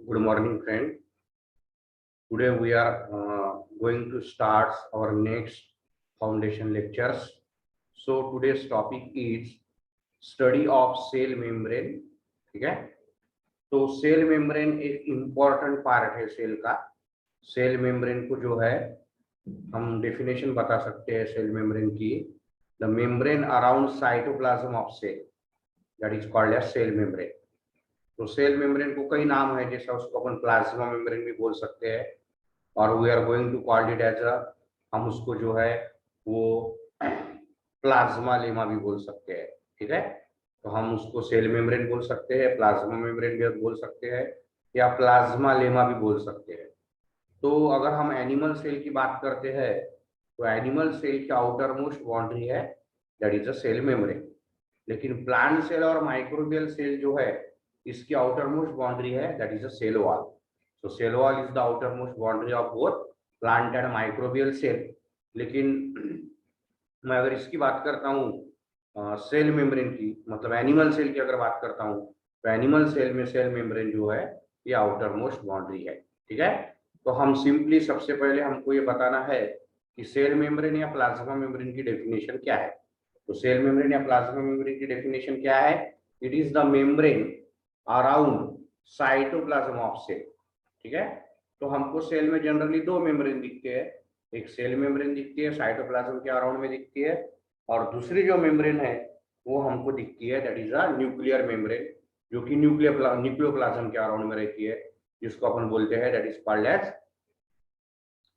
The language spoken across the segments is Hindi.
Good morning, friend. Today we are going to start our next foundation lectures. So today's topic is study of cell membrane. ठीक है, तो सेल मेम्ब्रेन एक इम्पॉर्टेंट पार्ट है सेल का. सेल मेम्ब्रेन को जो है हम डेफिनेशन बता सकते हैं सेल मेम्ब्रेन की. The membrane around cytoplasm of cell, that is called as cell membrane. तो सेल मेम्ब्रेन को कई नाम है, जैसा उसको अपन प्लाज्मा मेम्ब्रेन भी बोल सकते हैं, और we are going to call it as हम उसको जो है वो प्लाज्मा लेमा भी बोल सकते हैं. ठीक है, तो हम उसको सेल मेम्ब्रेन बोल सकते हैं, प्लाज्मा मेम्ब्रेन भी बोल सकते हैं, या प्लाज्मा लेमा भी बोल सकते हैं. तो अगर हम एनिमल सेल की बात करते हैं तो एनिमल सेल की आउटर मोस्ट बाउंड्री है, that is a cell membrane. लेकिन प्लांट सेल और माइक्रोबियल सेल जो है इसकी आउटर मोस्ट बाउंड्री है, that is a cell wall. So cell wall is the outermost boundary of both plant and microbial cell. लेकिन मैं अगर इसकी बात करता हूँ सेल मेम्ब्रेन की, मतलब एनिमल सेल की अगर बात करता हूँ, तो एनिमल सेल में सेल मेम्ब्रेन जो है ये आउटर मोस्ट बाउंड्री है. ठीक है, तो हम सिंपली सबसे पहले हमको ये बताना है कि सेल मेम्ब्रेन या प्लाज्मा मेम्ब्रेन की डेफिनेशन क्या है. तो सेल मेम्ब्रेन या प्लाज्मा मेम्ब्रेन की डेफिनेशन क्या है? It is the membrane around cytoplasm of cell. ठीक है, तो हमको सेल में जनरली दो मेम्ब्रेन दिखते हैं. एक सेल मेम्ब्रेन दिखती है, साइटोप्लाज्म के अराउंड में दिखती है, और दूसरी जो मेम्ब्रेन है वो हमको दिखती है, that is a nuclear membrane, जो कि न्यूक्लियोप्लाज्म के अराउंड में रहती है, जिसको अपन बोलते हैं that is called as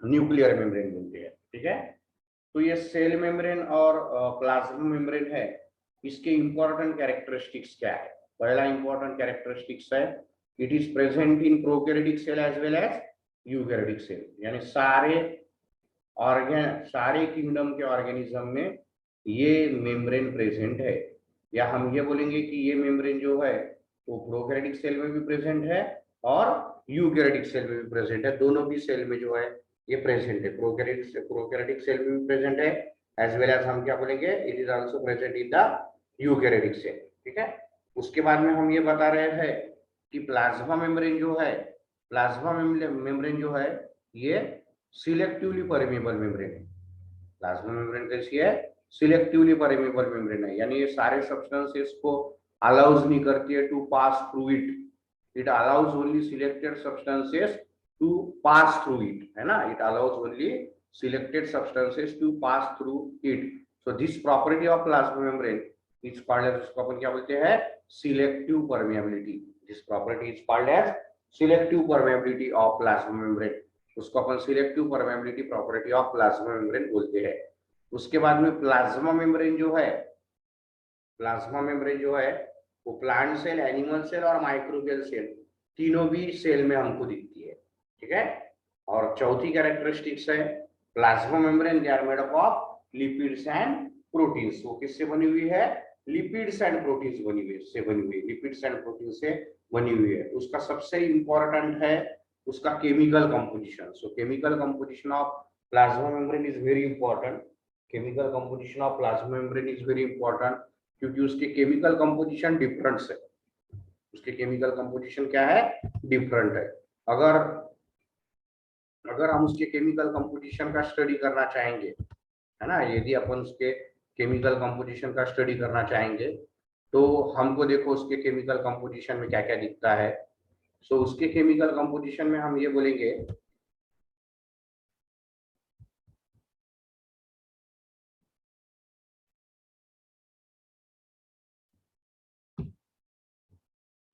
nuclear membrane बोलते हैं. ठीक है, तो ये सेल मेम्ब्रेन और प्लाज्मा मेम्ब्रेन है, इसके इंपॉर्टेंट कैरेक्टरिस्टिक्स क्या है? पहला इंपॉर्टेंट कैरेक्टरिस्टिक्स है it is present in prokaryotic cell as well as eukaryotic cell. यानी सारे किंगडम के ऑर्गेनिज्म में ये मेम्ब्रेन प्रेजेंट है. या हम ये बोलेंगे कि ये मेम्ब्रेन जो है वो प्रोकैरियोटिक सेल में भी प्रेजेंट है और यूकैरियोटिक सेल में भी प्रेजेंट है. दोनों भी सेल में जो है ये प्रेजेंट है. प्रोकैरियोटिक सेल में भी प्रेजेंट है, एज वेल एज हम क्या बोलेंगे, it is also present in the eukaryotic cell. ठीक है, उसके बाद में हम ये बता रहे हैं कि प्लाज्मा मेम्ब्रेन जो है, प्लाज्मा मेम्ब्रेन जो है ये सिलेक्टिवली परमेबल मेम्ब्रेन है. प्लाज्मा मेम्ब्रेन कैसी है? सिलेक्टिवली परमेबल मेम्ब्रेन है. यानी ये सारे सब्सटेंसेस को अलाउज नहीं करती है to pass through it. It allows only selected substances to pass through it, है ना. It allows only selected substances to pass through it. So this property of plasma membrane is called as, इसको अपन क्या बोलते हैं, selective permeability. This property is called as selective permeability of plasma membrane. उसको अपन selective permeability property of plasma membrane बोलते हैं. उसके बाद में प्लाज्मा मेम्ब्रेन जो है, प्लाज्मा मेम्ब्रेन जो है वो प्लांट सेल, एनिमल सेल और माइक्रोबियल सेल तीनों भी सेल में हमको दिखती है. ठीक है, और चौथी कैरेक्टरिस्टिक्स है plasma membrane they are made up of lipids and proteins. वो किससे बनी हुई है? लिपिड्स एंड प्रोटीन्स बनी हुई से बनी हुई लिपिड्स एंड प्रोटीन से बनी हुई है. उसका सबसे इंपॉर्टेंट है उसका chemical composition. So chemical composition of plasma membrane is very important. Chemical composition of plasma membrane is very important क्योंकि उसके केमिकल कंपोजिशन डिफरेंट है. उसके केमिकल कंपोजिशन क्या है? डिफरेंट है. अगर हम उसके केमिकल कंपोजिशन का स्टडी करना चाहेंगे, है ना, यदि अपन उसके केमिकल कंपोजिशन का स्टडी करना चाहेंगे तो हमको देखो उसके केमिकल कंपोजिशन में क्या क्या दिखता है. सो उसके केमिकल कंपोजिशन में हम ये बोलेंगे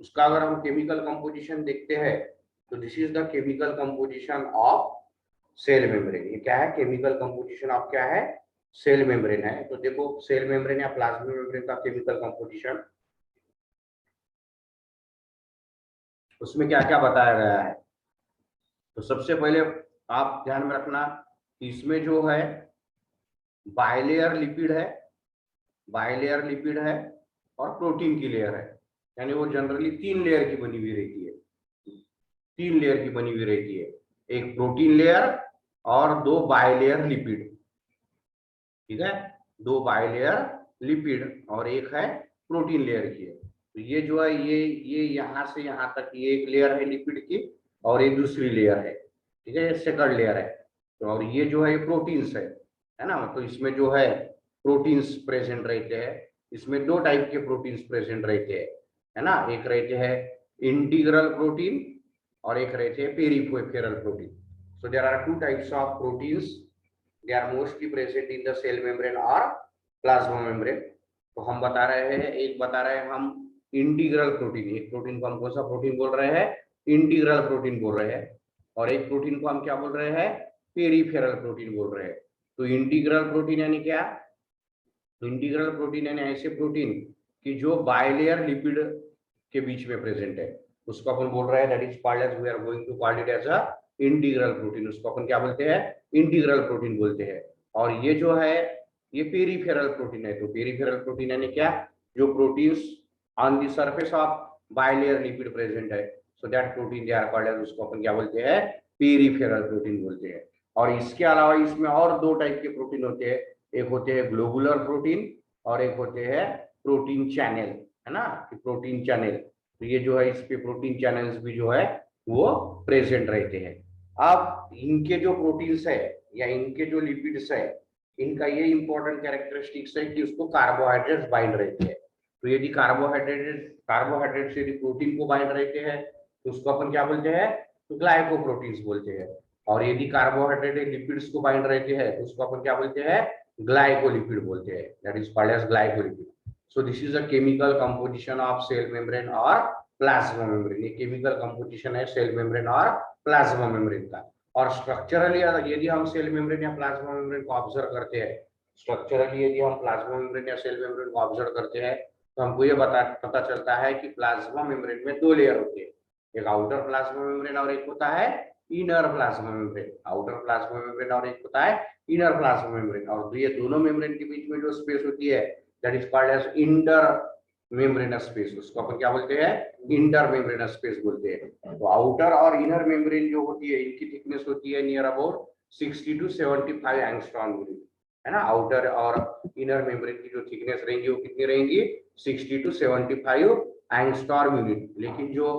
उसका अगर हम केमिकल कंपोजिशन देखते हैं तो this is the chemical composition of cell membrane. ये क्या है? केमिकल कंपोजिशन ऑफ क्या है? सेल मेम्ब्रेन है. तो देखो सेल मेम्ब्रेन या प्लाज्मा मेम्ब्रेन का केमिकल कंपोजिशन, उसमें क्या क्या बताया गया है. तो सबसे पहले आप ध्यान में रखना कि इसमें जो है बाइलेयर लिपिड है, बाइलेयर लिपिड है और प्रोटीन की लेयर है. यानी वो जनरली 3 लेयर की बनी हुई रहती है. 3 लेयर की बनी हुई रहती है, एक प्रोटीन लेयर और 2 बाइलेयर लिपिड. ठीक है, 2 बाइलेयर लिपिड और एक है प्रोटीन लेयर की है. तो ये जो है ये यहाँ से यहाँ तक ये एक लेयर है लिपिड की और ये दूसरी लेयर है, ठीक है, ये सेकंड लेयर है। तो और ये जो है ये प्रोटीन्स है ना। तो इसमें जो है प्रोटीन्स प्रेजेंट रहते हैं। इसमें दो टाइप के प्रोटीन्स प्रेजेंट रहते हैं, है ना। एक रहते हैं इंटीग्रल प्रोटीन और एक रहते हैं peripheral protein. So there are two types of proteins, they are mostly present in the cell membrane और प्लाज्मा मेम्ब्रेन। तो हम बता रहे हैं, एक बता रहे हैं हम इंटीग्रल प्रोटीन, एक प्रोटीन को हम कौन सा प्रोटीन बोल रहे हैं, इंटीग्रल प्रोटीन बोल रहे हैं, और एक प्रोटीन को हम क्या बोल रहे हैं, पेरिफेरल प्रोटीन बोल रहे हैं। तो इंटीग्रल प्रोटीन यानी क्या, इंटीग्रल प्रोटीन यानी ऐसे प्रोटीन कि जो बाइलेयर लिपिड के बीच में प्रेजेंट है, उसको अपन बोल रहे हैं that is called as, we are going to call it as a integral protein. उसको अपन क्या बोलते हैं, इंटीग्रल प्रोटीन बोलते हैं। और ये जो है ये पेरिफेरल प्रोटीन है। तो पेरिफेरल प्रोटीन यानी क्या, जो proteins on the surface of bilayer lipid present है, so that protein they are called as, उसको अपन क्या बोलते हैं, पेरिफेरल प्रोटीन बोलते हैं। और इसके अलावा इसमें और दो टाइप के प्रोटीन होते हैं, एक होते हैं ग्लोबुलर प्रोटीन और एक होते हैं प्रोटीन चैनल, है ना, कि प्रोटीन चैनल। तो ये जो है इस पे प्रोटीन चैनल्स भी जो है वो प्रेजेंट रहते हैं। अब इनके जो प्रोटीन्स है या इनके जो लिपिड्स है, इनका ये इंपॉर्टेंट कैरेक्टरिस्टिक्स है कि उसको कार्बोहाइड्रेट्स बाइंड रहते हैं। तो यदि कार्बोहाइड्रेट्स यदि प्रोटीन को बाइंड रहते हैं तो उसको अपन क्या बोलते हैं, तो ग्लाइकोप्रोटीन्स बोलते हैं। और यदि कार्बोहाइड्रेट लिपिड्स को बाइंड रहते हैं तो उसको अपन क्या बोलते हैं, ग्लाइकोलिपिड बोलते हैं, that is called as glycolipid. So this is a chemical composition of cell membrane और प्लाज्मा मेम्ब्रेन। ये केमिकल कंपोजिशन है सेल मेम्ब्रेन और प्लाज्मा मेम्ब्रेन का। और स्ट्रक्चरली यदि हम सेल मेम्ब्रेन या प्लाज्मा मेम्ब्रेन को ऑब्जर्व करते हैं, स्ट्रक्चरली यदि हम प्लाज्मा मेम्ब्रेन या सेल मेम्ब्रेन को ऑब्जर्व करते हैं तो हमको ये पता चलता है कि प्लाज्मा मेम्ब्रेन में दो लेयर होते हैं, एक आउटर प्लाज्मा मेम्ब्रेन और एक होता है inner plasma membrane. Outer plasma membrane और एक होता है इनर प्लाज्मा मेम्ब्रेन। और ये दोनों मेम्ब्रेन के बीच में जो स्पेस होती है that is called as inter membranes space, उसको अपन क्या बोलते हैं, इंटर मेम्ब्रेनस स्पेस बोलते हैं। तो आउटर और इनर मेम्ब्रेन जो होती है इनकी थिकनेस होती है near about 60 to 75 angstrom unit, है ना। आउटर और इनर मेम्ब्रेन की जो थिकनेस रहेंगी वो कितनी रहेंगी, 60 टू 75 एंगस्ट्रॉम यूनिट। लेकिन जो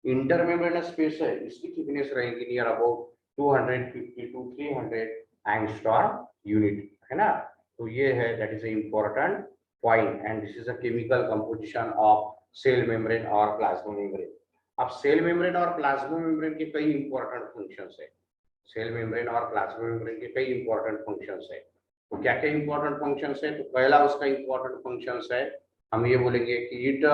इंटर मेम्ब्रेनस स्पेस है इसकी थिकनेस रहेगी near about 250 to 300 angstrom unit, है ना। तो ये है that is a important point and this is a chemical composition of cell membrane और प्लाज्मा मेम्ब्रेन। अब सेल मेम्ब्रेन और प्लाज्मा मेम्ब्रेन के कई इंपॉर्टेंट फंक्शंस है, सेल मेम्ब्रेन और प्लाज्मा मेम्ब्रेन के कई इंपॉर्टेंट फंक्शंस है। तो क्या क्या इंपॉर्टेंट फंक्शंस है, तो पहला उसका इंपॉर्टेंट फंक्शंस है, हम ये बोलेंगे कि it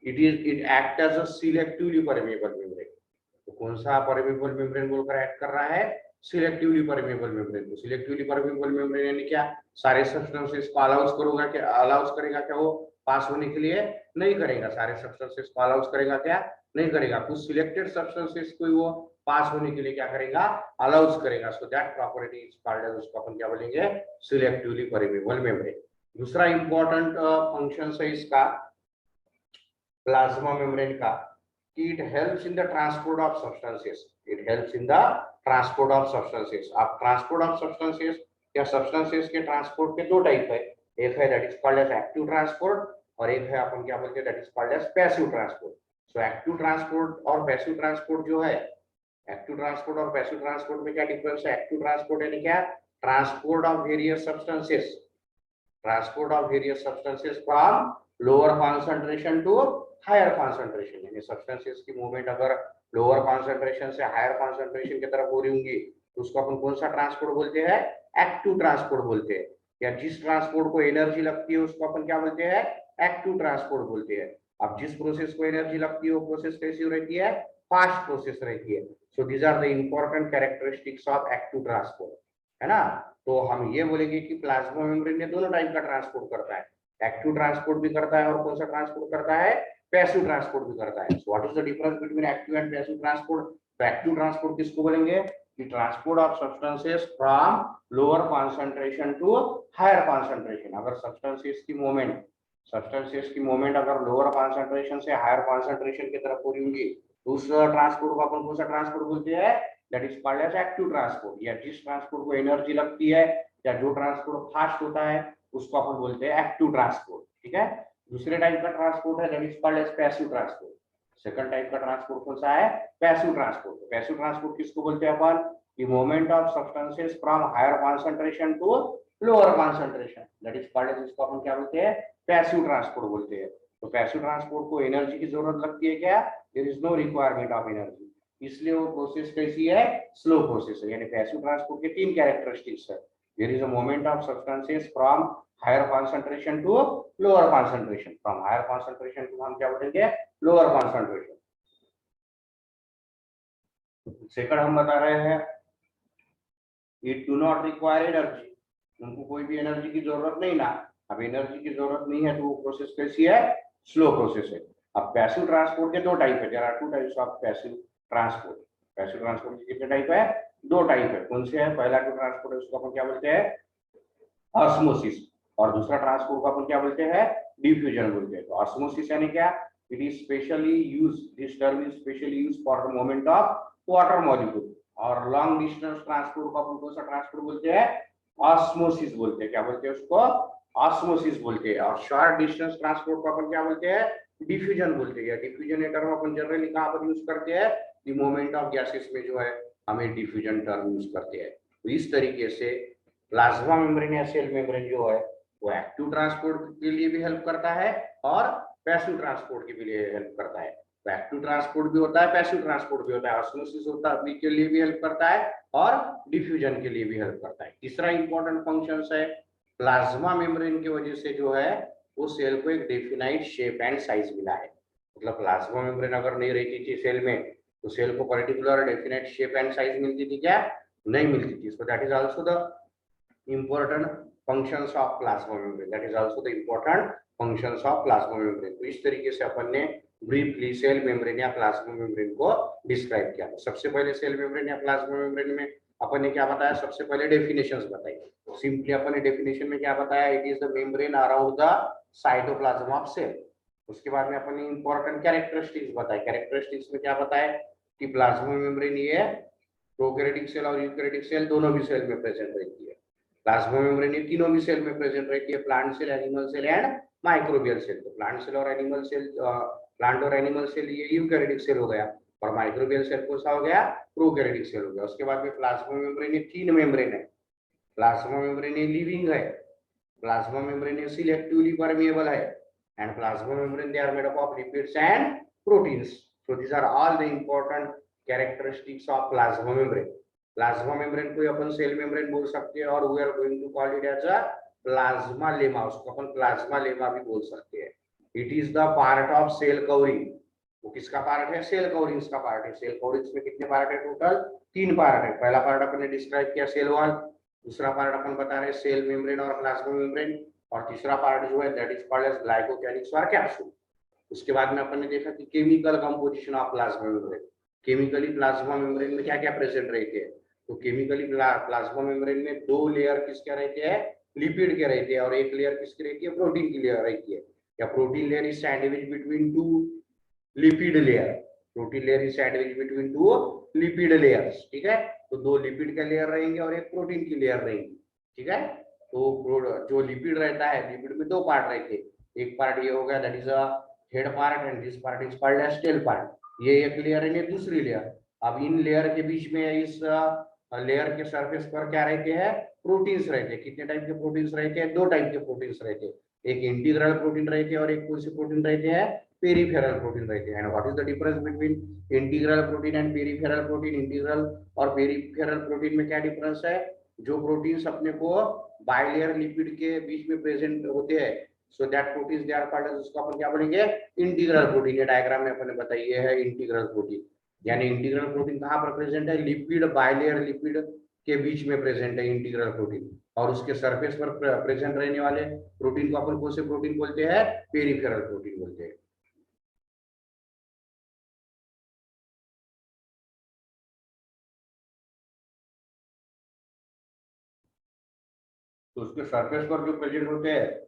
act as a selectively permeable membrane. तो कौन सा परमेबल मेम्ब्रेन बोलकर एक्ट कर रहा है, सिलेक्टिवली परमेबल मेम्ब्रेन। तो सिलेक्टिवली परमेबल मेम्ब्रेन यानी क्या, सारे सब्सटेंसेस को अलाउस करेगा क्या वो पास होने के लिए, नहीं करेगा। सारे सब्सटेंसेस को अलाउस करेगा क्या, नहीं करेगा। कुछ सिलेक्टेड सब्सटेंसेस को वो पास होने के लिए क्या करेगा, अलाउस करेगा। So that property is called as, उसको अपन क्या बोलेंगे, सिलेक्टिवली परमेबल मेम्ब्रेन। दूसरा इंपॉर्टेंट फंक्शन है इसका प्लाज्मा मेम्ब्रेन का, it helps in the transport of substances. It helps in the transport of substances. अब transport of substances या substances के transport के दो टाइप है, एक है that is called as active transport और एक है अपन क्या बोलते हैं that is called as passive transport. So active transport और passive transport जो है, active transport और passive transport में क्या difference है, active transport यानी क्या, transport of various substances, transport of various substances from lower concentration to higher concentration, यानी सब्सटेंसेस की मूवमेंट अगर लोअर कॉन्सेंट्रेशन से हायर कॉन्सेंट्रेशन की तरफ हो रही होंगी तो उसको अपन कौन सा ट्रांसपोर्ट बोलते हैं, एक्टिव ट्रांसपोर्ट बोलते हैं। या जिस ट्रांसपोर्ट को एनर्जी लगती है उसको अपन क्या बोलते हैं, एक्टिव ट्रांसपोर्ट बोलते हैं। अब जिस प्रोसेस को एनर्जी लगती है वो प्रोसेस कैसी रहती है, फास्ट प्रोसेस रहती है। So these are the important characteristics of active transport, है ना। तो हम ये बोलेंगे कि प्लाज्मा मेम्ब्रेन ने दोनों टाइप का ट्रांसपोर्ट करता है, एक्टिव ट्रांसपोर्ट भी करता है और कौन सा ट्रांसपोर्ट करता है, पैसिव ट्रांसपोर्ट भी करता है। So what is the difference between active and passive transport, तो एक्टिव ट्रांसपोर्ट किसको बोलेंगे, कि transport of substances from lower concentration to higher concentration. अगर सब्सटेंसेस की मूवमेंट अगर लोअर कॉन्सेंट्रेशन से हायर कॉन्सेंट्रेशन की तरफ हो रही होगी तो उस ट्रांसपोर्ट को अपन कौन सा ट्रांसपोर्ट बोलते हैं, that is called as active transport. या जिस ट्रांसपोर्ट को एनर्जी लगती है या जो ट्रांसपोर्ट फास्ट होता है उसको अपन बोलते हैं एक्टिव ट्रांसपोर्ट, ठीक है। दूसरे टाइप का ट्रांसपोर्ट है that is called as passive transport. Second type का ट्रांसपोर्ट कौन सा है? Passive transport. पैसिव ट्रांसपोर्ट किसको बोलते हैं अपन? The movement of substances from higher concentration to lower concentration, that is called as, इसको अपन क्या बोलते हैं? पैसिव ट्रांसपोर्ट बोलते हैं। तो पैसिव ट्रांसपोर्ट को एनर्जी की जरूरत लगती है क्या? There is no requirement of energy, इसलिए वो प्रोसेस कैसी है? स्लो प्रोसेस है। यानी पैसिव ट्रांसपोर्ट के तीन कैरेक्टरिस्टिक्स है। There is a movement of substances from higher concentration to lower concentration, from higher concentration to हम क्या बोलेंगे? lower concentration। सेकंड हम बता रहे हैं it do not require energy, उनको कोई भी एनर्जी की जरूरत नहीं ना। अब एनर्जी की जरूरत नहीं है तो वो प्रोसेस कैसी है? स्लो प्रोसेस है। अब पैसिव ट्रांसपोर्ट के दो टाइप है, there are two types of passive transport. Passive transport के कितने टाइप है? दो टाइप है। कौन से है? पहला जो ट्रांसपोर्ट है उसको अपन क्या बोलते हैं? ऑस्मोसिस। और दूसरा ट्रांसपोर्ट को अपन क्या बोलते हैं? डिफ्यूजन बोलते हैं। तो ऑस्मोसिस यानी क्या? It is specially use, this term is specially use for the movement of water molecule. और लॉन्ग डिस्टेंस ट्रांसपोर्ट को अपन कौन सा ट्रांसपोर्ट बोलते हैं? ऑस्मोसिस बोलते हैं। क्या बोलते हैं उसको? ऑस्मोसिस बोलते हैं। और शॉर्ट डिस्टेंस ट्रांसपोर्ट को अपन क्या बोलते हैं? डिफ्यूजन बोलते हैं। डिफ्यूजन ये टर्म अपन जनरली कहां पर यूज करते हैं? द मूवमेंट ऑफ गैसेस में जो है हमें डिफ्यूजन टर्म यूज करते हैं। तो इस तरीके से प्लाज्मा मेम्ब्रेन या सेल मेम्ब्रेन जो है वो एक्टिव ट्रांसपोर्ट के लिए भी हेल्प करता है और पैसिव ट्रांसपोर्ट के लिए हेल्प करता है। तो एक्टिव ट्रांसपोर्ट भी होता है, पैसिव ट्रांसपोर्ट भी होता है। ऑस्मोसिस होता है के लिए भी हेल्प करता है और डिफ्यूजन के लिए भी हेल्प करता है। तीसरा इंपॉर्टेंट फंक्शन है, प्लाज्मा मेम्ब्रेन की वजह से जो है वो सेल को एक डेफिनाइट शेप एंड साइज मिला है। मतलब प्लाज्मा मेम्ब्रेन अगर नहीं रहती थी सेल में तो सेल को particular definite shape and size मिलती थी क्या? नहीं मिलती थी। सो that is also the important functions of plasma membrane, that is also the important functions of plasma membrane। तो इस तरीके से अपन ने ब्रीफली सेल मेम्ब्रेन या प्लाज्मा मेम्ब्रेन को डिस्क्राइब किया। सबसे पहले सेल मेम्ब्रेन या प्लाज्मा मेम्ब्रेन में अपन ने क्या बताया? सबसे पहले डेफिनेशंस बताई। सिंपली अपन ने डेफिनेशन में क्या बताया? It is the membrane around the cytoplasm of cell. उसके बाद में अपन ने इंपॉर्टेंट कैरेक्टरिस्टिक्स बताए। कैरेक्टरिस्टिक्स में क्या बताया? कि प्लाज्मा मेम्ब्रेन ये प्रोकैरियोटिक सेल और यूकैरियोटिक सेल दोनों भी सेल में प्रेजेंट रहती है। प्लाज्मा मेम्ब्रेन ये तीनों भी सेल में प्रेजेंट रहती है, plant cell, animal cell and microbial cell. तो प्लांट सेल और एनिमल सेल, प्लांट और एनिमल सेल ये यूकैरियोटिक सेल हो गया और माइक्रोबियल सेल कौन सा हो गया? प्रोकैरियोटिक सेल हो गया। उसके बाद में प्लाज्मा मेम्ब्रेन ये तीन मेम्ब्रेन है। प्लाज्मा मेम्ब्रेन ये लिविंग है, प्लाज्मा मेम्ब्रेन ये सिलेक्टिवली परमिएबल है and plasma membrane they are made up of lipids and proteins. So these are all the important characteristics of plasma membrane. प्लाज्मा मेम्ब्रेन को अपन सेल मेम्ब्रेन बोल सकते हैं और we are going to call it as a plasmalemma, उसको अपन प्लाज्मा लेमा भी बोल सकते हैं। It is the part of cell covering. वो किसका पार्ट है? सेल कवरिंग्स का पार्ट है। सेल कवरिंग्स में कितने पार्ट है? टोटल तीन पार्ट है। पहला पार्ट अपन ने डिस्क्राइब किया सेल वॉल, दूसरा पार्ट अपन बता रहे सेल मेम्ब्रेन और प्लाज्मा मेम्ब्रेन, और तीसरा पार्ट जो है that is called as glycocalyx और कैप्सूल। उसके बाद में अपन ने देखा कि chemical composition of plasma membrane. Chemically plasma membrane में क्या क्या प्रेजेंट रहते हैं? तो केमिकली प्लाज्मा मेम्ब्रेन में दो लेयर किसके रहते हैं? लिपिड के रहते हैं, और एक लेयर किसकी रहती है? प्रोटीन की लेयर रहती है। या protein layer is sandwich between two lipid layer. Protein layer is sandwich between two lipid layers. ठीक है, तो दो लिपिड के लेयर रहेंगे और एक प्रोटीन की लेयर रहेगी। ठीक है, तो जो लिपिड रहता है, लिपिड में दो पार्ट रहते हैं। एक पार्ट ये हो गया that is a head part and this part is called as tail part. ये एक लेयर है, ये दूसरी लेयर। अब इन लेयर के बीच में इस लेयर के सरफेस पर क्या रहते हैं? प्रोटीन्स रहते हैं। कितने टाइप के प्रोटीन्स रहते हैं? दो टाइप के प्रोटीन्स रहते हैं। एक इंटीग्रल प्रोटीन रहते हैं और एक कौन से प्रोटीन रहते हैं? पेरिफेरल प्रोटीन रहते हैं। And what is the difference between integral protein and peripheral protein? Integral और पेरिफेरल प्रोटीन में क्या डिफरेंस है? जो प्रोटीन्स अपने को बाइलेयर लिपिड के बीच में प्रेजेंट होते हैं, so that proteins they are called as, उसको अपन क्या बोलेंगे? Integral protein. ये डायग्राम में अपन ने बताई है इंटीग्रल प्रोटीन। यानी इंटीग्रल प्रोटीन कहाँ पर प्रेजेंट है? लिपिड, बाइलेयर लिपिड के बीच में प्रेजेंट है इंटीग्रल प्रोटीन, और उसके सरफेस पर प्रेजेंट रहने वाले प्रोटीन को अपन कौन से प्रोटीन बोलते हैं? पेरिफेरल प्रोटीन बोलते हैं। तो उसके सरफेस पर जो प्रेजेंट होते हैं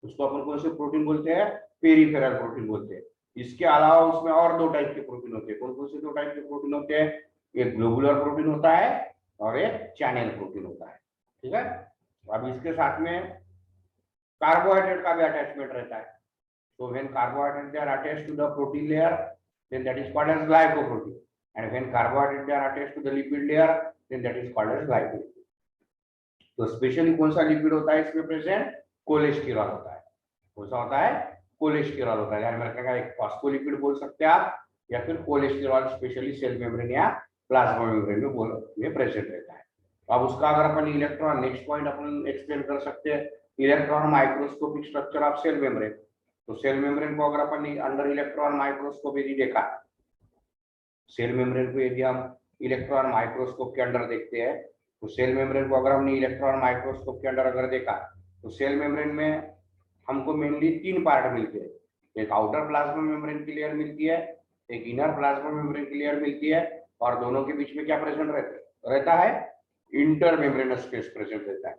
उसको अपन कौन से प्रोटीन बोलते हैं? पेरिफेरल प्रोटीन बोलते हैं। इसके अलावा उसमें और दो टाइप के प्रोटीन होते हैं। कौन कौन से दो टाइप के प्रोटीन होते हैं? एक ग्लोबुलर प्रोटीन होता है और एक चैनल प्रोटीन होता है। ठीक है, अब इसके साथ में कार्बोहाइड्रेट का भी अटैचमेंट रहता है। So when carbohydrates they are attached to the protein layer, then that is called as glycoprotein. And when carbohydrates they are attached to the lipid layer, then that is called as glycolipid. तो स्पेशली कौन सा लिपिड होता है इसमें प्रेजेंट? कोलेस्टेरॉल होता है। कौन सा होता है? कोलेस्टेरॉल होता है। ध्यान में रखिएगा, एक फॉस्फोलिपिड बोल सकते हैं आप, या फिर कोलेस्टेरॉल स्पेशली सेल मेम्ब्रेन या प्लाज्मा मेम्ब्रेन में प्रेजेंट रहता है। तो अब उसका अगर अपन इलेक्ट्रॉन, नेक्स्ट पॉइंट अपन एक्सप्लेन कर सकते हैं, electron microscopic structure of cell membrane. तो सेल मेम्ब्रेन को अगर अपन अंडर इलेक्ट्रॉन माइक्रोस्कोप यदि देखा, सेल मेम्ब्रेन को यदि हम इलेक्ट्रॉन माइक्रोस्कोप के अंदर देखते हैं, तो सेल मेम्ब्रेन को अगर हमने इलेक्ट्रॉन माइक्रोस्कोप के अंदर अगर देखा, तो सेल मेम्ब्रेन में हमको मेनली 3 पार्ट मिलते हैं। एक आउटर प्लाज्मा मेम्ब्रेन की लेयर मिलती है, एक इनर प्लाज्मा मेम्ब्रेन की लेयर मिलती है, और दोनों के बीच में क्या प्रेजेंट रहता है? इंटर मेम्ब्रेनस स्पेस प्रेजेंट रहता है।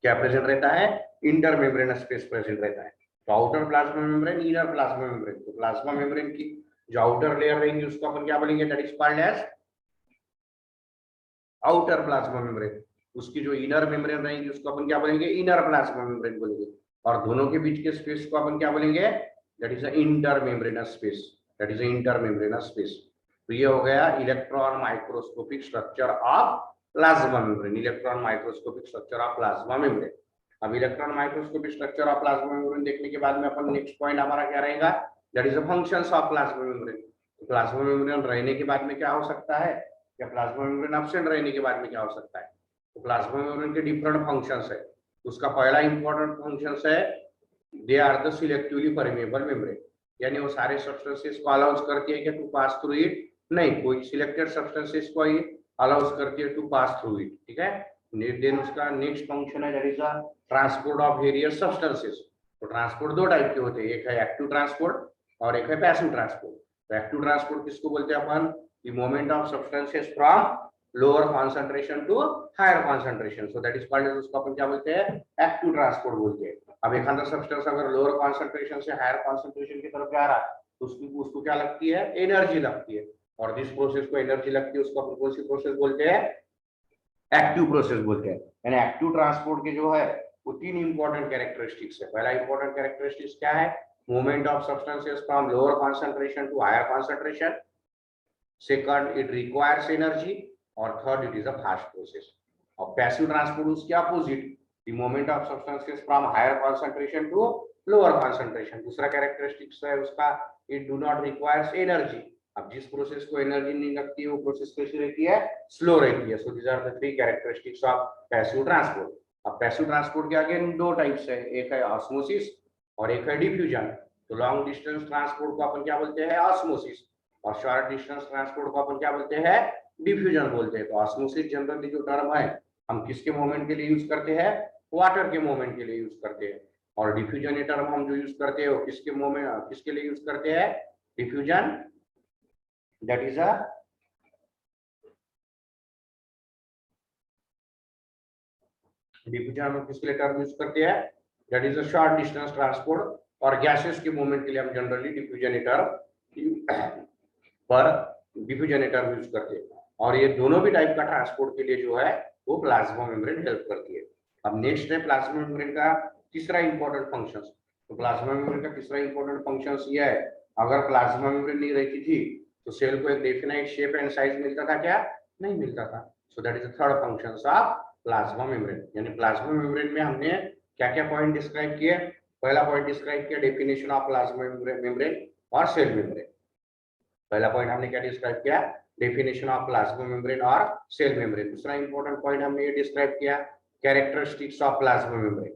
क्या प्रेजेंट रहता है? इंटर मेम्ब्रेनस स्पेस प्रेजेंट रहता है। तो outer plasma membrane, inner plasma membrane. तो प्लाज्मा मेम्ब्रेन की जो आउटर लेयर रहेगी उसको अपन क्या बोलेंगे? That is called as outer plasma membrane. उसकी जो इनर मेम्ब्रेन रहेगी उसको अपन क्या बोलेंगे? इनर प्लाज्मा मेम्ब्रेन बोलेंगे। और दोनों के बीच के स्पेस को अपन क्या बोलेंगे? That is a inter membranes space. That is a inter membranes space. तो ये हो गया electron microscopic structure of plasma membrane. Electron microscopic structure of plasma membrane. अब electron microscopic structure of plasma membrane देखने के बाद में अपन नेक्स्ट पॉइंट हमारा क्या रहेगा? That is the functions of plasma membrane. प्लाज्मा मेम्ब्रेन रहने के बाद में क्या हो सकता है, या प्लाज्मा मेम्ब्रेन एब्सेंट रहने के बाद में क्या हो सकता है? तो प्लाज्मा मेम्ब्रेन के डिफरेंट फंक्शंस है। उसका पहला इंपॉर्टेंट फंक्शंस है, they are the selectively permeable membrane, यानी वो सारे सब्सटेंसेस को अलाउज करती है कि टू पास थ्रू इट। नहीं, कोई सिलेक्टेड सब्सटेंसेस को ही अलाउज करती है टू पास थ्रू इट। ठीक है। देन उसका नेक्स्ट फंक्शन है that is the transport of various substances. तो ट्रांसपोर्ट 2 टाइप के होते हैं, एक है एक्टिव ट्रांसपोर्ट और एक है पैसिव ट्रांसपोर्ट। तो एक्टिव ट्रांसपोर्ट किसको बोलते हैं अपन? The movement of substances from lower concentration to higher concentration. So that is called, उसको अपन क्या बोलते हैं? एक्टिव ट्रांसपोर्ट बोलते हैं। अब एक अंदर सब्सटेंस अगर लोअर कॉन्सेंट्रेशन से हायर कॉन्सेंट्रेशन की तरफ जा रहा है, तो उसको क्या लगती है? एनर्जी लगती है। और जिस प्रोसेस को एनर्जी लगती है उसको अपन कौन सी प्रोसेस बोलते हैं? एक्टिव प्रोसेस बोलते हैं। यानी एक्टिव ट्रांसपोर्ट के जो है वो 3 इंपॉर्टेंट कैरेक्टरिस्टिक्स है। पहला इंपॉर्टेंट कैरेक्टरिस्टिक्स क्या है? Movement of substances from lower concentration to higher concentration. Second, it requires energy. और third, it is a fast process. और पैसिव ट्रांसपोर्ट उसके opposite, the movement of substances from higher concentration to lower concentration. दूसरा कैरेक्टरिस्टिक्स है उसका, it do not requires energy. अब जिस प्रोसेस को एनर्जी नहीं लगती है वो प्रोसेस कैसी रहती है? स्लो रहती है। So these are the 3 characteristics of passive transport. अब पैसिव ट्रांसपोर्ट के अगेन 2 टाइप्स है, एक है ऑस्मोसिस और एक है डिफ्यूजन। तो लॉन्ग डिस्टेंस ट्रांसपोर्ट को अपन क्या बोलते हैं? ऑस्मोसिस। और शॉर्ट डिस्टेंस ट्रांसपोर्ट को अपन क्या बोलते हैं? डिफ्यूजन बोलते हैं। तो ऑस्मोसिस जनरली जो टर्म है हम किसके मूवमेंट के लिए यूज करते हैं? वाटर के मूवमेंट के लिए यूज करते हैं। और डिफ्यूजन ये टर्म हम जो यूज करते हैं वो किसके मूवमेंट, किसके लिए यूज करते हैं? Diffusion, that is a diffusion हम किसके लिए टर्म यूज करते हैं? That is a short distance transport. और गैसेस के मूवमेंट के लिए हम जनरली डिफ्यूजन पर डिफ्यूजन टर्म यूज करते हैं। और ये दोनों भी टाइप का ट्रांसपोर्ट के लिए जो है वो प्लाज्मा मेम्ब्रेन हेल्प करती है। अब नेक्स्ट है प्लाज्मा मेम्ब्रेन का तीसरा इंपॉर्टेंट फंक्शन। तो प्लाज्मा मेम्ब्रेन का तीसरा इंपॉर्टेंट फंक्शन ये है, अगर प्लाज्मा मेम्ब्रेन नहीं रहती थी तो सेल को एक डेफिनाइट शेप एंड साइज मिलता था क्या? नहीं मिलता था। सो that is the third function of plasma membrane. यानी प्लाज्मा मेम्ब्रेन में हमने क्या क्या पॉइंट डिस्क्राइब किए? पहला पॉइंट डिस्क्राइब किया डेफिनेशन ऑफ प्लाज्मा मेम्ब्रेन और सेल मेम्ब्रेन। पहला पॉइंट हमने क्या डिस्क्राइब किया? डेफिनेशन ऑफ प्लाज्मा मेम्ब्रेन और सेल मेम्ब्रेन। दूसरा इंपॉर्टेंट पॉइंट हमने ये डिस्क्राइब किया characteristics of plasma membrane,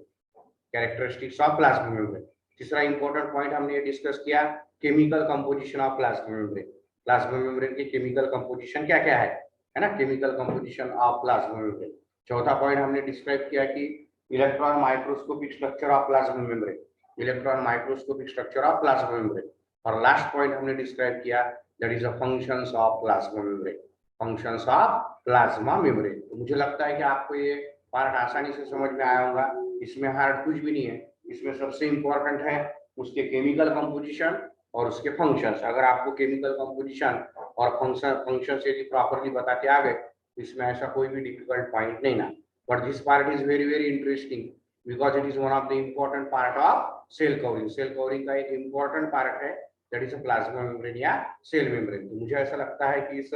characteristics of plasma membrane. तीसरा इंपॉर्टेंट पॉइंट हमने ये डिस्कस किया chemical composition of plasma membrane. प्लाज्मा मेम्ब्रेन की केमिकल कंपोजिशन क्या क्या है ना? Chemical composition of plasma membrane. चौथा पॉइंट हमने डिस्क्राइब किया कि electron microscopic structure of plasma membrane, electron microscopic structure of plasma membrane. और लास्ट पॉइंट हमने डिस्क्राइब किया that is the functions of plasma membrane, functions of plasma membrane. तो मुझे लगता है कि आपको ये पार्ट आसानी से समझ में आया होगा। इसमें हार्ड कुछ भी नहीं है। इसमें सबसे इंपॉर्टेंट है उसके केमिकल कंपोजिशन और उसके फंक्शंस। अगर आपको केमिकल कंपोजिशन और फंक्शंस यदि प्रॉपर्ली बताते आ गए, इसमें ऐसा कोई भी डिफिकल्ट पॉइंट नहीं ना। But this part is very very interesting because it is one of the important part of cell covering. Cell covering का एक important part है, that is a plasma membrane या cell membrane. तो मुझे ऐसा लगता है कि इस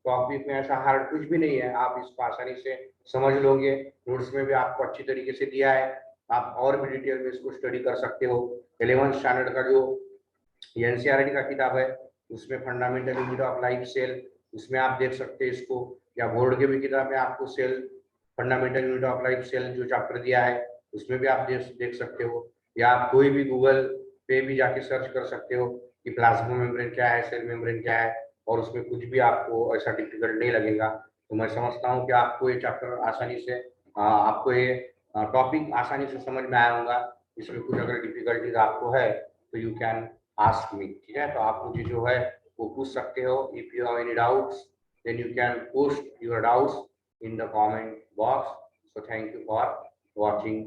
टॉपिक में ऐसा हार्ड कुछ भी नहीं है, आप इसको आसानी से समझ लोगे. नोट्स में भी आपको अच्छी तरीके से दिया है, आप और भी डिटेल में इसको स्टडी कर सकते हो. 11th स्टैंडर्ड का जो एनसीईआरटी का किताब है उसमें fundamental unit of life cell, उसमें आप देख सकते हैं इसको, या बोर्ड के भी किताब में आपको cell fundamental unit of life cell जो चैप्टर दिया है उसमें भी आप देख सकते हो, या आप कोई भी गूगल पे भी जाके सर्च कर सकते हो कि प्लाज्मा मेम्ब्रेन क्या है, सेल मेम्ब्रेन क्या है, और उसमें कुछ भी आपको ऐसा डिफिकल्ट नहीं लगेगा. तो मैं समझता हूँ कि आपको ये चैप्टर आसानी से आपको ये टॉपिक आसानी से समझ में आया होगा. इसमें कुछ अगर डिफिकल्टीज आपको है तो यू कैन आस्क मी. ठीक है, तो आप मुझे जो है वो पूछ सकते हो. If you have any doubts then you can post your doubts in the comment box. So thank you for watching